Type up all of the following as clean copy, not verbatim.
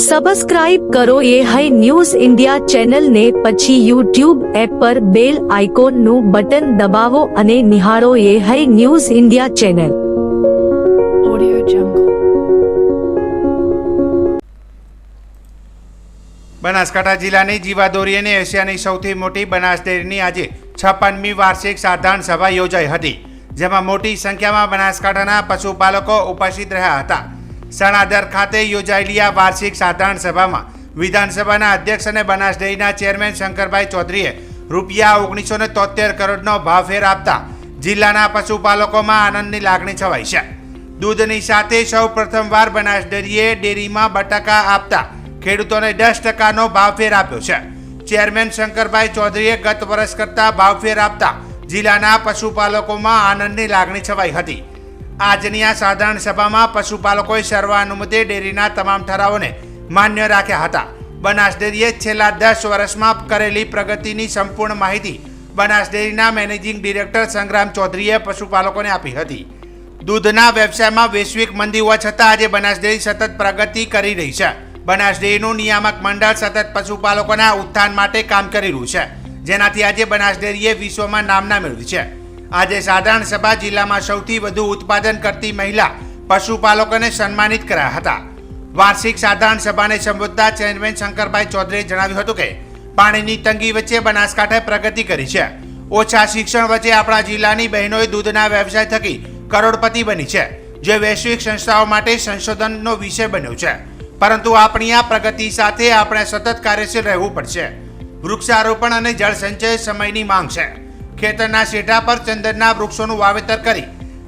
Subscribe કરો એ high news India channel ને પછી યુટ્યુબ એપ પર બેલ આઇકોન નું બટન દબાવો અને નિહાળો એ high news India channel. Audio Jungle. Banaskantha જિલ્લાની જીવાદોરી અને એશિયાની સૌથી મોટી બનાસ ડેરીની આજે 56મી વાર્ષિક સાધારણ સભા યોજાઈ હતી, જેમાં મોટી સંખ્યામાં બનાસકાંઠાના પશુપાલકો ઉપસ્થિત રહ્યા હતા. સણાદર ખાતે યોજાયેલી આ વાર્ષિક સાધારણ સભામાં વિધાનસભાના અધ્યક્ષ અને બનાસ ડેરીના ચેરમેન શંકરભાઈ ચૌધરીએ રૂપિયા 1973 કરોડનો ભાવફેર આપતા જિલ્લાના પશુપાલકોમાં આનંદની લાગણી છવાઈ છે. દૂધની સાથે સૌ પ્રથમવાર બનાસ ડેરીએ ડેરીમાં બટાકા આપતા ખેડૂતોને 10%નો ભાવફેર આપ્યો છે. ચેરમેન શંકરભાઈ ચૌધરીએ ગત વર્ષ કરતા ભાવફેર આપતા જિલ્લાના પશુપાલકોમાં આનંદની લાગણી છવાઈ હતી. આજની આ સાધારણ સભામાં પશુપાલકોએ સર્વાનુમતે ડેરીના તમામ ઠરાવોને માન્ય રાખ્યા હતા. બનાસ ડેરીએ છેલ્લા 10 વર્ષમાં કરેલી પ્રગતિની સંપૂર્ણ માહિતી બનાસ ડેરીના મેનેજિંગ ડિરેક્ટર સંગ્રામ ચૌધરીએ પશુપાલકોને આપી હતી. દૂધના વ્યવસાયમાં વૈશ્વિક મંદી હોવા છતાં આજે બનાસ ડેરી સતત પ્રગતિ કરી રહી છે. બનાસ ડેરીનું નિયામક મંડળ સતત પશુપાલકોના ઉત્થાન માટે કામ કરી રહ્યું છે, જેનાથી આજે બનાસ ડેરીએ વિશ્વમાં નામના મેળવી છે. આજે સાધારણ સભા જિલ્લામાં સૌથી વધુ ઉત્પાદન કરતી મહિલા પશુપાલકોને સન્માનિત કરાયા હતા. વાર્ષિક સાધારણ સભાને સંબોધતા ચેરમેન શંકરભાઈ ચૌધરીએ જણાવ્યું હતું કે પાણીની તંગી વચ્ચે બનાસકાંઠાએ પ્રગતિ કરી છે. ઓછા શિક્ષણ વચ્ચે આપણા જિલ્લાની બહેનોએ દૂધના વ્યવસાય થકી કરોડપતિ બની છે, જે વૈશ્વિક સંસ્થાઓ માટે સંશોધનનો વિષય બન્યો છે. પરંતુ આપણી આ પ્રગતિ સાથે આપણે સતત કાર્યશીલ રહેવું પડશે. વૃક્ષારોપણ અને જળ સંચય સમયની માંગ છે. ખેતરના શેઢા પર ચંદનના વૃક્ષોનું વાવેતર કરી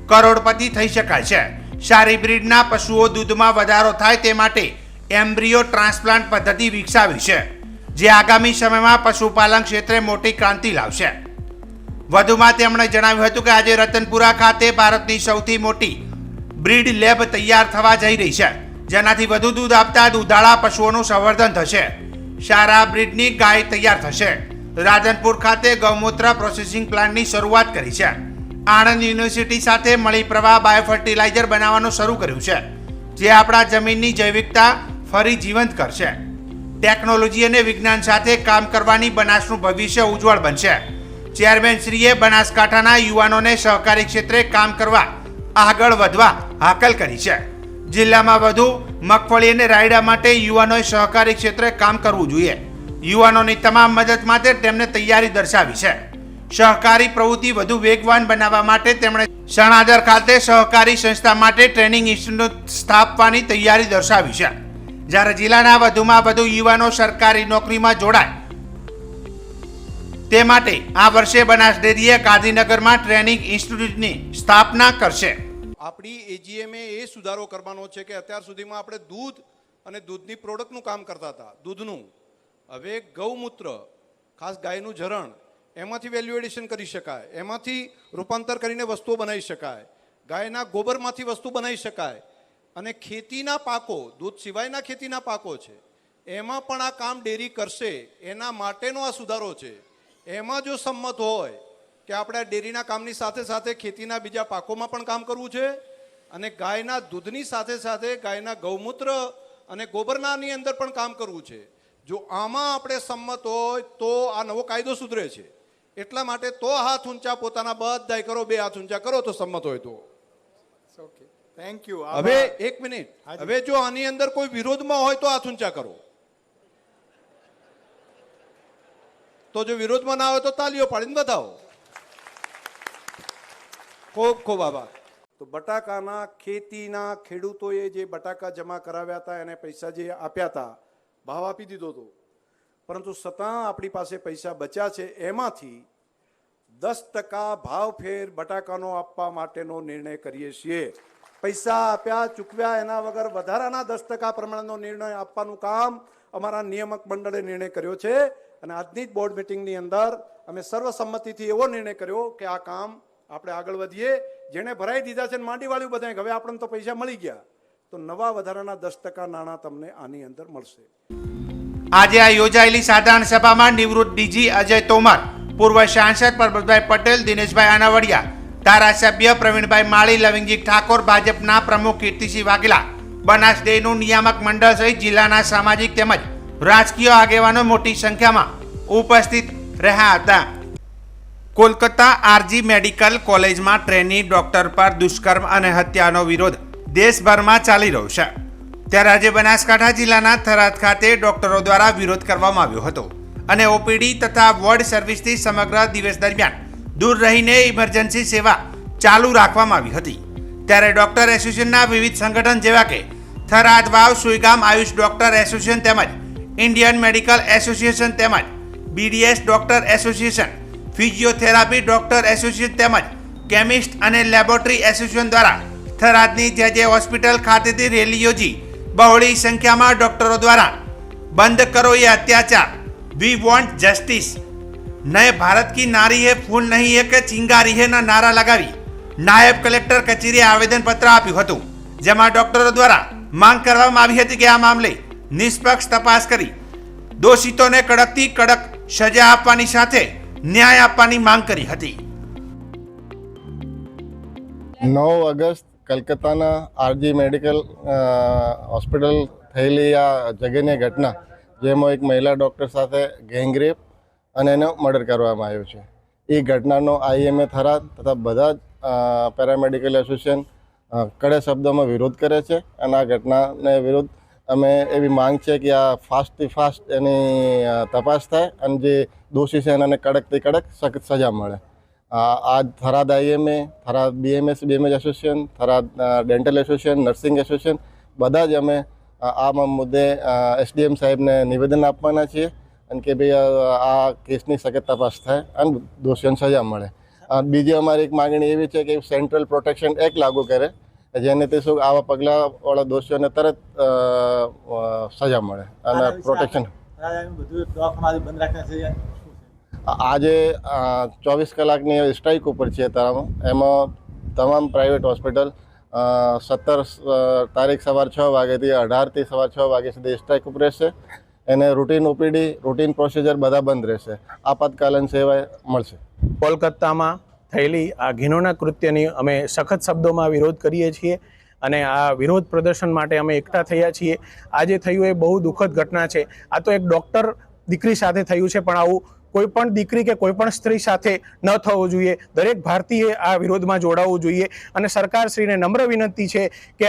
કરોડપતિ થઈ શકાય છે. સારી બ્રીડના પશુઓ દૂધમાં વધારો થાય તે માટે એમ્બ્રિયો ટ્રાન્સપ્લાન્ટ પદ્ધતિ વિકસાવી છે, જે આગામી સમયમાં પશુપાલન ક્ષેત્રે મોટી ક્રાંતિ લાવશે. વધુમાં તેમણે જણાવ્યું હતું કે આજે રતનપુરા ખાતે ભારતની સૌથી મોટી બ્રીડ લેબ તૈયાર થવા જઈ રહી છે, જેનાથી વધુ દૂધ આપતા દૂધાળા પશુઓનું સંવર્ધન થશે. સારા બ્રીડની ગાય તૈયાર થશે. રાધનપુર ખાતે ગૌમૂત્ર પ્રોસેસિંગ પ્લાન્ટની શરૂઆત કરી છે. આણંદ યુનિવર્સિટી સાથે મળી પ્રવાહ બાયોફર્ટિલાઇઝર બનાવવાનું શરૂ કર્યું છે, જે આપણા જમીનની જૈવિકતા ફરી જીવંત કરશે. ટેકનોલોજી અને વિજ્ઞાન સાથે કામ કરવાની બનાસનું ભવિષ્ય ઉજ્જવળ બનશે. ચેરમેન શ્રીએ બનાસકાંઠાના યુવાનોને સહકારી ક્ષેત્રે કામ કરવા આગળ વધવા હાકલ કરી છે. જિલ્લામાં વધુ મગફળી અને રાયડા માટે યુવાનોએ સહકારી ક્ષેત્રે કામ કરવું જોઈએ. યુવાનોની તમામ મદદ માટે તેમને તૈયારી દર્શાવી છે. સહકારી પ્રવૃત્તિ વધુ વેગવાન બનાવવા માટે તેમણે સણાદર ખાતે સહકારી સંસ્થા માટે ટ્રેનિંગ ઇન્સ્ટિટ્યૂટ સ્થાપવાની તૈયારી દર્શાવી છે. જ્યારે જિલ્લાના વધુમાં વધુ યુવાનો સરકારી નોકરીમાં જોડાય તે માટે આ વર્ષે બનાસ ડેરીએ ગાંધીનગરમાં ટ્રેનિંગ ઇન્સ્ટિટ્યૂટની સ્થાપના કરશે. આપણી એજીએમએ એ સુધારો કરવાનો છે કે અત્યાર સુધીમાં આપણે દૂધ અને દૂધની પ્રોડક્ટનું કામ કરતા હતા, દૂધનું. હવે ગૌમૂત્ર, ખાસ ગાયનું જરણ, એમાંથી વેલ્યુ એડિશન કરી શકાય, એમાંથી રૂપાંતર કરીને વસ્તુઓ બનાવી શકાય, ગાયના ગોબરમાંથી વસ્તુ બનાવી શકાય. અને ખેતીના પાકો, દૂધ સિવાયના ખેતીના પાકો છે, એમાં પણ આ કામ ડેરી કરશે. એના માટેનો આ સુધારો છે. એમાં જો સંમત હોય કે આપણે ડેરીના કામની સાથે સાથે ખેતીના બીજા પાકોમાં પણ કામ કરવું છે અને ગાયના દૂધની સાથે સાથે ગાયના ગૌમૂત્ર અને ગોબરનાની અંદર પણ કામ કરવું છે. જો આમાં આપણે સંમત હોય તો આ નવો કાયદો સુધરે છે. એટલા માટે તો હાથ ઊંચા પોતાના બધાય કરો, 2 હાથ ઊંચા કરો તો સંમત હોય તો. Okay, thank you. હવે 1 મિનિટ, હવે જો આની અંદર કોઈ વિરોધમાં હોય તો હાથ ઊંચા કરો. તો જો વિરોધમાં ના હોય તો તાલીઓ પાડીને બતાવો. ખૂબ ખૂબ આભાર. તો બટાકાના ખેતીના ખેડૂતોએ જે બટાકા જમા કરાવ્યા હતા એને પૈસા જે આપ્યા હતા, ભાવ આપી દીધો હતો, પરંતુ છતાં આપણી પાસે પૈસા બચ્યા છે. એમાંથી 10% ભાવ ફેર બટાકાનો આપવા માટેનો નિર્ણય કરીએ છીએ. પૈસા આપ્યા ચૂકવ્યા એના વગર વધારાના 10% પ્રમાણનો નિર્ણય આપવાનું કામ અમારા નિયામક મંડળે નિર્ણય કર્યો છે. અને આજની જ બોર્ડ મિટિંગની અંદર અમે સર્વસંમતિથી એવો નિર્ણય કર્યો કે આ કામ આપણે આગળ વધીએ. જેણે ભરાઈ દીધા છે માંડી વાળ્યું બધા, હવે આપણને તો પૈસા મળી ગયા, તો નવા વધારાના 10% નાણાં તમને આની અંદર મળશે. આજે આ યોજાયેલી સાધારણ સભામાં નિવૃત્ત ડીજી અજય તોમર, પૂર્વ સાંસદ પરબતભાઈ પટેલ, દિનેશભાઈ આનાવડિયા, ધારાસભ્ય પ્રવીણભાઈ માળી, લવિંગજી ઠાકોર, ભાજપના પ્રમુખ કીર્તિસિંહ વાઘેલા, બનાસ ડેરીનું નિયામક મંડળ સહિત જિલ્લાના સામાજિક તેમજ રાજકીય આગેવાનો મોટી સંખ્યામાં ઉપસ્થિત રહ્યા હતા. કોલકાતા આરજી મેડિકલ કોલેજમાં ટ્રેની ડોક્ટર પર દુષ્કર્મ અને હત્યાનો વિરોધ દેશભરમાં ચાલી રહ્યો છે. ત્યારે આજે બનાસકાંઠા જિલ્લાના થરાદ ખાતે ડોક્ટરો દ્વારા વિરોધ કરવામાં આવ્યો હતો અને ઓપીડી તથા વોર્ડ સર્વિસથી સમગ્ર દિવસ દરમિયાન દૂર રહીને ઇમરજન્સી સેવા ચાલુ રાખવામાં આવી હતી. ત્યારે ડોક્ટર એસોસિએશનના વિવિધ સંગઠન જેવા કે થરાદ વાવ સુઈગામ આયુષ ડોક્ટર એસોસિએશન તેમજ ઇન્ડિયન મેડિકલ એસોસિએશન તેમજ BDS doctor association, physiotherapy doctor association તેમજ કેમિસ્ટ અને લેબોરેટરી એસોસિએશન દ્વારા થરાદની જે હોસ્પિટલ ખાતેથી રેલી યોજી બહોળી સંખ્યામાં ડોક્ટરો દ્વારા બંધ કરો ये अत्याचार, वी वॉन्ट जस्टिस, नए भारत की नारी है फूल नहीं है કે ચિંગારી है ના નારા લગાવી નાયબ કલેક્ટર કચેરીએ આવેદન પત્ર આપ્યું હતું. જેમાં ડોક્ટરો દ્વારા માંગ કરવામાં આવી હતી કે આ મામલે નિષ્પક્ષ તપાસ કરી દોષિતોને કડકથી કડક સજા આપવાની સાથે ન્યાય આપવાની માંગ કરી હતી. 9 ઓગસ્ટ કલકત્તાના આરજી મેડિકલ હોસ્પિટલ થયેલી આ જઘન્ય ઘટના, જેમાં એક મહિલા ડૉક્ટર સાથે ગેંગરેપ અને એનો મર્ડર કરવામાં આવ્યો છે. એ ઘટનાનો આઈએમએ થરાદ તથા બધા જ પેરામેડિકલ એસોસિએશન કડક શબ્દોમાં વિરોધ કરે છે. અને આ ઘટનાને વિરુદ્ધ અમે એવી માંગ છે કે આ ફાસ્ટથી ફાસ્ટ એની તપાસ થાય અને જે દોષી છે એને કડકથી કડક સખત સજા મળે. આ Tharad IMA, Tharad BMS association, Tharad dental association, nursing association બધા જ અમે આ મુદ્દે એસડીએમ સાહેબને નિવેદન આપવાના છીએ અને કે ભાઈ આ કેસની સખત તપાસ થાય અને દોષીઓને સજા મળે. બીજી અમારી એક માગણી એવી છે કે સેન્ટ્રલ પ્રોટેક્શન એક્ટ લાગુ કરે, જેને તે શું આવા પગલાંવાળા દોષીઓને તરત સજા મળે અને પ્રોટેક્શન. આજે 24 કલાકની સ્ટ્રાઇક ઉપર છે એમાં તમામ પ્રાઇવેટ હોસ્પિટલ 17 તારીખ સવાર 6 વાગ્યાથી 18થી સવાર 6 વાગ્યા સુધી સ્ટ્રાઇક ઉપર રહેશે. એને રૂટીન ઓપીડી, રૂટીન પ્રોસિજર બધા બંધ રહેશે. આપાતકાલીન સેવા મળશે. કોલકાતામાં થયેલી આ ઘિનોના કૃત્યની અમે સખત શબ્દોમાં વિરોધ કરીએ છીએ અને આ વિરોધ પ્રદર્શન માટે અમે એકઠા થયા છીએ. આજે થયું એ બહુ દુઃખદ ઘટના છે. આ તો એક ડૉક્ટર દીકરી સાથે થયું છે, પણ આવું કોઈ પણ દીકરી કે કોઈ પણ સ્ત્રી સાથે ન થવું જોઈએ. દરેક ભારતીય આ વિરોધમાં જોડાવવું જોઈએ અને સરકારશ્રીને નમ્ર વિનંતી છે કે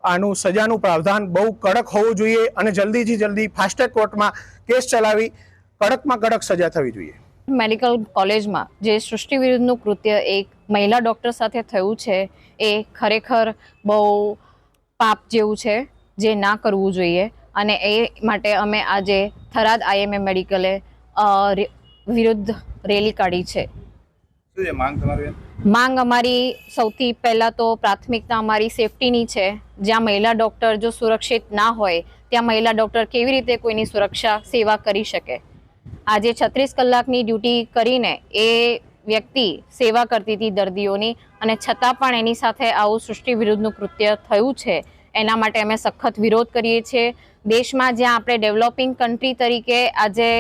આનું સજાનું પ્રાવધાન બહુ કડક હોવું જોઈએ અને જલ્દીથી જલ્દી ફાસ્ટ ટ્રેક કોર્ટમાં કેસ ચલાવી કડકમાં કડક સજા થવી જોઈએ. મેડિકલ કોલેજમાં જે સૃષ્ટિ વિરુદ્ધનું કૃત્ય એક મહિલા ડૉક્ટર સાથે થયું છે એ ખરેખર બહુ પાપ જેવું છે, જે ના કરવું જોઈએ. અને એ માટે અમે આજે થરાદ આઈએમએ મેડિકલે વિરુદ્ધ રેલી કાઢી છે. માંગ અમારી સૌથી પહેલાં તો પ્રાથમિકતા અમારી સેફટીની છે. જ્યાં મહિલા ડૉક્ટર જો સુરક્ષિત ના હોય ત્યાં મહિલા ડૉક્ટર કેવી રીતે કોઈની સુરક્ષા સેવા કરી શકે? આજે 36 કલાકની ડ્યુટી કરીને એ વ્યક્તિ સેવા કરતી હતી દર્દીઓની, અને છતાં પણ એની સાથે આવું સૃષ્ટિ વિરુદ્ધનું કૃત્ય થયું છે. એના માટે અમે સખત વિરોધ કરીએ છીએ. દેશમાં જ્યાં આપણે ડેવલપિંગ કન્ટ્રી તરીકે આજે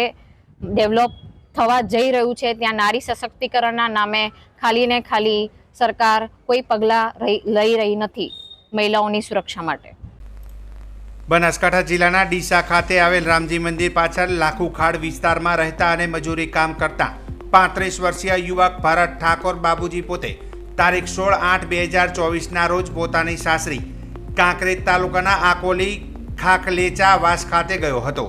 ડેવલપ થવા જઈ રહ્યું છે, ત્યાં નારી સશક્તિકરણના નામે ખાલી ને ખાલી સરકાર કોઈ પગલાં લઈ રહી નથી મહિલાઓની સુરક્ષા માટે. બનાસકાંઠા જિલ્લાના ડીસા ખાતે આવેલ રામજી મંદિર પાછળ લાખુખાડ વિસ્તારમાં રહેતા અને મજૂરી કામ કરતા 35 વર્ષીય યુવક ભરત ઠાકોર બાબુજી પોતે તારીખ 16/8/2024ના રોજ પોતાની સાસરી કાંકરેજ તાલુકાના આકોલી ખાખલેચા વાસ ખાતે ગયો હતો.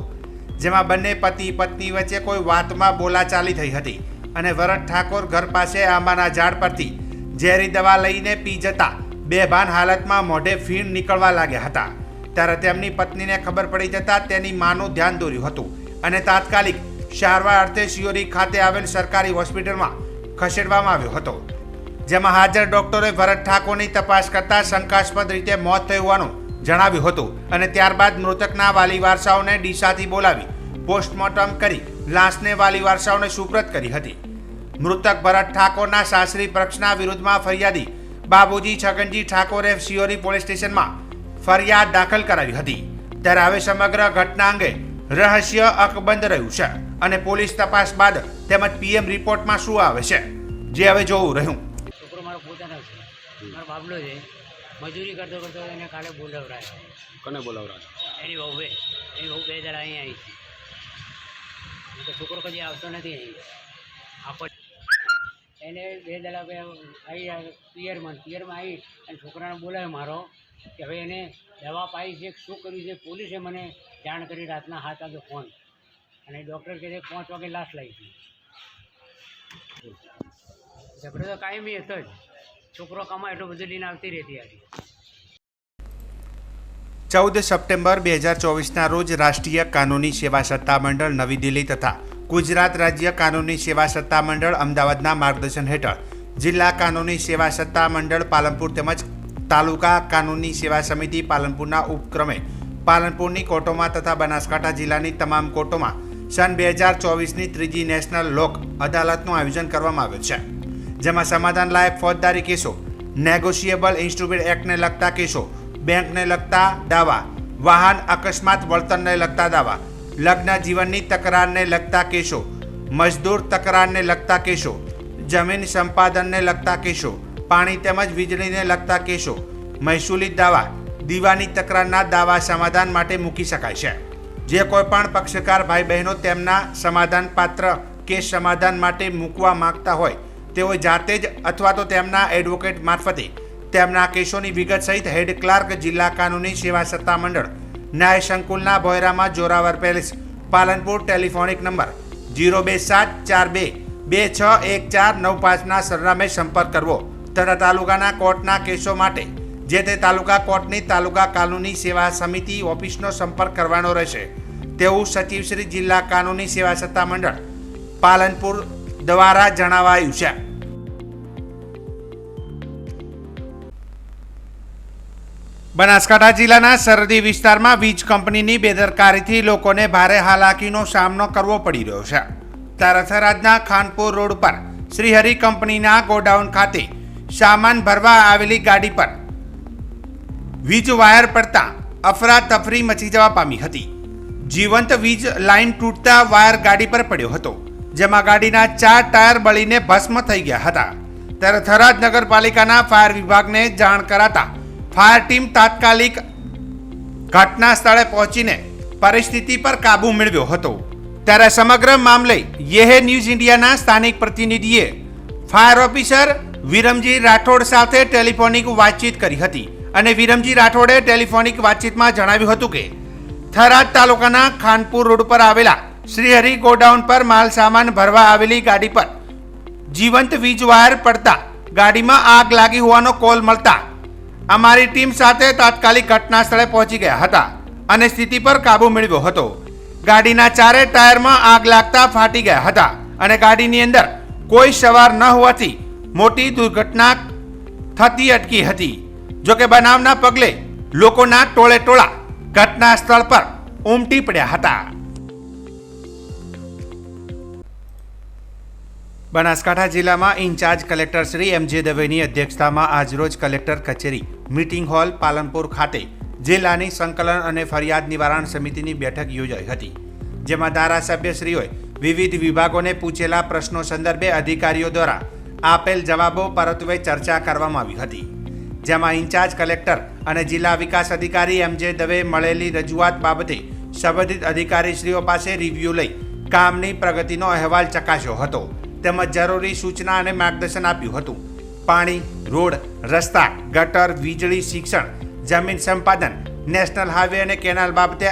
જેમાં બંને પતિ પત્ની વચ્ચે કોઈ વાતમાં બોલાચાલી થઈ હતી અને ભરત ઠાકોર ઘર પાસે આંબાના ઝાડ પરથી ઝેરી દવા લઈને પી જતા બેભાન હાલતમાં મોઢે ફીણ નીકળવા લાગ્યા હતા. ત્યારે તેમની પત્નીને ખબર પડી જતા તેની માનું ધ્યાન દોર્યું હતું અને તાત્કાલિક સારવાર અર્થે શિયોરી ખાતે આવેલ સરકારી હોસ્પિટલમાં ખસેડવામાં આવ્યો હતો. જેમાં હાજર ડોક્ટરોએ ભરત ઠાકોરની તપાસ કરતા શંકાસ્પદ રીતે મોત થયું હોવાનું જણાવ્યું હતું અને ત્યારબાદ મૃતકના વાલી વારસાઓને ડીસાથી બોલાવી પોસ્ટમોર્ટમ કરી લાશને વાલી વારસાઓને સુપ્રત કરી હતી. મૃતક ભરત ઠાકોરના સાસરી પક્ષના વિરુદ્ધમાં ફરિયાદી બાબુજી છગનજી ઠાકોરે શિયોરી પોલીસ સ્ટેશનમાં ફરિયાદ દાખલ કરાવી હતી. ત્યારે હવે સમગ્ર ઘટના અંગે રહસ્ય અકબંધ રહ્યું છે અને પોલીસ તપાસ બાદ તેમજ પીએમ રિપોર્ટમાં શું આવે છે જે હવે જોવું રહ્યું. છોકરો મારો પોતાનો છે, મારો બાબલો છે. મજૂરી કરતો કરતો એને કાલે બોલાવડાયો. કોને બોલાવરાજો? એની વહુ 2 દાડા અહીં આવી હતી. તો છોકરો કદી આવતો નથી અહીં. આખો એને 2 દાડા આવી પિયરમાં આવી અને છોકરાને બોલાવ્યો મારો કે હવે એને દવા પાઈ છે, શું કર્યું છે. પોલીસે મને જાણ કરી રાતના 7 વાગે ફોન, અને ડૉક્ટર કહે 5 વાગે લાશ લાવી હતી. ઝઘડો તો કાયમી હતો જ. છોકરો કમાય એટલું બધું લઈને આવતી રહેતી હતી. 14 સપ્ટેમ્બર 2024ના રોજ રાષ્ટ્રીય કાનૂની સેવા સત્તામંડળ નવી દિલ્હી તથા ગુજરાત રાજ્ય કાનૂની સેવા સત્તામંડળ અમદાવાદના માર્ગદર્શન હેઠળ જિલ્લા કાનૂની સેવા સત્તામંડળ પાલનપુર તેમજ તાલુકા કાનૂની સેવા સમિતિ પાલનપુરના ઉપક્રમે પાલનપુરની કોર્ટોમાં તથા બનાસકાંઠા જિલ્લાની તમામ કોર્ટોમાં સન 2024ની ત્રીજી નેશનલ લોક અદાલતનું આયોજન કરવામાં આવ્યું છે, જેમાં સમાધાન લાયક ફોજદારી કેસો, નેગોશિયેબલ ઇન્સ્ટ્રુમેન્ટ એક્ટને લગતા કેસો, બેંકને લગતા દાવા, વાહન અકસ્માત વળતરને લગતા દાવા, લગ્ન જીવનની તકરારને લગતા કેસો, મજદૂર તકરારને લગતા કેસો, જમીન સંપાદનને લગતા કેસો, પાણી તેમજ વીજળીને લગતા કેસો, મહેસૂલી દાવા, દીવાની તકરારના દાવા સમાધાન માટે મૂકી શકાય છે. જે કોઈ પણ પક્ષકાર ભાઈ બહેનો તેમના સમાધાન પાત્ર કેસ સમાધાન માટે મૂકવા માંગતા હોય તેઓ જાતે જ અથવા તો તેમના એડવોકેટ મારફતે તેમના કેસોની વિગત સહિત હેડ ક્લાર્ક જિલ્લા કાનૂની સેવા સત્તામંડળ ન્યાય સંકુલના ભોયરામાં Zorawar palace Palanpur telephonic number 02742261495 સરનામે સંપર્ક કરવો તથા તાલુકાના કોર્ટના કેસો માટે જે તે તાલુકા કોર્ટની તાલુકા કાનૂની સેવા સમિતિ ઓફિસનો સંપર્ક કરવાનો રહેશે તેવું સચિવ શ્રી જિલ્લા કાનૂની સેવા સત્તામંડળ પાલનપુર દ્વારા જણાવાયું છે. બનાસકાંઠા જિલ્લાના સરહદી વિસ્તારમાં વીજ કંપનીની બેદરકારીથી લોકોને ભારે હાલાકીનો સામનો કરવો પડી રહ્યો છે. તારાથરાજના ખાનપુર રોડ પર શ્રીહરિ કંપનીના ગોડાઉન ખાતે સામાન ભરવા આવેલી ગાડી પર વીજ વાયર પડતા અફરાતફરી મચી જવા પામી હતી. જીવંત વીજ લાઇન તૂટતા વાયર ગાડી પર પડ્યો હતો, જેમાં ગાડીના 4 ટાયર બળીને ભસ્મ થઈ ગયા હતા. ત્યારે થરાદ નગરપાલિકાના ફાયર વિભાગને જાણ કરાતા ફાયર ટીમ તાત્કાલિક ઘટના સ્થળે પહોંચીને પરિસ્થિતિ પર કાબુ મેળવ્યો હતો. ત્યારે સમગ્ર મામલે યેહે ન્યૂઝ ઇન્ડિયાના સ્થાનિક પ્રતિનિધિએ ફાયર ઓફિસર વિરમજી રાઠોડ સાથે ટેલિફોનિક વાતચીત કરી હતી અને વિરમજી રાઠોડે ટેલિફોનિક વાતચીતમાં જણાવ્યું હતું કે થરાદ તાલુકાના ખાનપુર રોડ પર આવેલા શ્રીહરિ ગોડાઉન પર માલ સામાન ભરવા આવેલી ગાડી પર જીવંત વીજ વાયર પડતા ગાડીમાં આગ લાગી હોવાનો કોલ મળતા અમારી ટીમ સાથે તાત્કાલિક ઘટના સ્થળે પહોંચી ગયા હતા અને સ્થિતિ પર કાબુ મેળવ્યો હતો. ગાડીના 4 ટાયરમાં આગ લાગતા ફાટી ગયા હતા અને ગાડીની અંદર કોઈ સવાર ન હોવાથી મોટી દુર્ઘટના થતી અટકી હતી. જોકે બનાવના પગલે લોકોના ટોળે ટોળા ઘટના સ્થળ પર ઉમટી પડ્યા હતા. બનાસકાંઠા જિલ્લામાં ઇન્ચાર્જ કલેક્ટર શ્રી એમ.જે. દવેની અધ્યક્ષતામાં આજરોજ કલેક્ટર કચેરી મીટિંગ હોલ પાલનપુર ખાતે જિલ્લાની સંકલન અને ફરિયાદ નિવારણ સમિતિની બેઠક યોજાઈ હતી, જેમાં ધારાસભ્યશ્રીઓએ વિવિધ વિભાગોને પૂછેલા પ્રશ્નો સંદર્ભે અધિકારીઓ દ્વારા આપેલ જવાબો પરત્વે ચર્ચા કરવામાં આવી હતી. જેમાં ઇન્ચાર્જ કલેક્ટર અને જિલ્લા વિકાસ અધિકારી એમ.જે. દવે મળેલી રજૂઆત બાબતે સંબંધિત અધિકારીશ્રીઓ પાસે રિવ્યૂ લઈ કામની પ્રગતિનો અહેવાલ ચકાસ્યો હતો તેમજ જરૂરી સૂચના અને માર્ગદર્શન આપ્યું હતું. પાણી, રોડ, રસ્તા, ગટર, વીજળી, શિક્ષણ, જમીન સંપાદન, નેશનલ હાઈવે અને કેનાલ બાબતે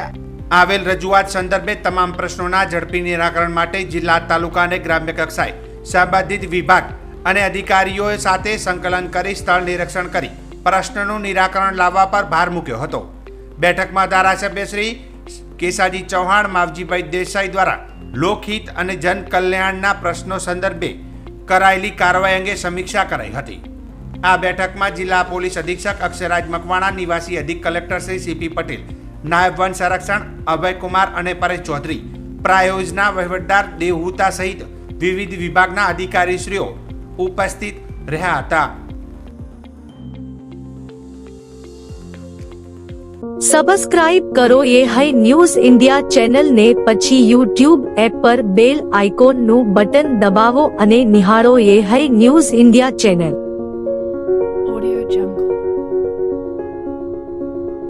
આવેલ રજૂઆત સંદર્ભે તમામ પ્રશ્નોના ઝડપી નિરાકરણ માટે જિલ્લા, તાલુકા અને ગ્રામ્ય કક્ષાએ સંબંધિત વિભાગ અને અધિકારીઓ સાથે સંકલન કરી સ્થળ નિરીક્ષણ કરી પ્રશ્નનું નિરાકરણ લાવવા પર ભાર મૂક્યો હતો. બેઠકમાં ધારાસભ્ય શ્રી કેસાજી ચૌહાણ, માવજીભાઈ દેસાઈ દ્વારા લોકહિત અને જન કલ્યાણના પ્રશ્નો સંદર્ભે કરાયેલી કાર્યવાહી અંગે સમીક્ષા કરાઈ હતી. આ બેઠકમાં જિલ્લા પોલીસ અધિક્ષક અક્ષરાજ મકવાણા, નિવાસી અધિક કલેક્ટર શ્રી સીપી પટેલ, નાયબ વન સંરક્ષણ અભયકુમાર અને પરેશ ચૌધરી, પ્રાયોજના વહીવટદાર દેવહૂતા સહિત વિવિધ વિભાગના અધિકારીશ્રીઓ ઉપસ્થિત રહ્યા હતા. સબસ્ક્રાઇબ કરો ये है न्यूज़ इंडिया चैनल ने પછી YouTube એપ પર બેલ આઇકોન નું બટન દબાવો અને નિહાળો ये है news India channel. Audio Jungle.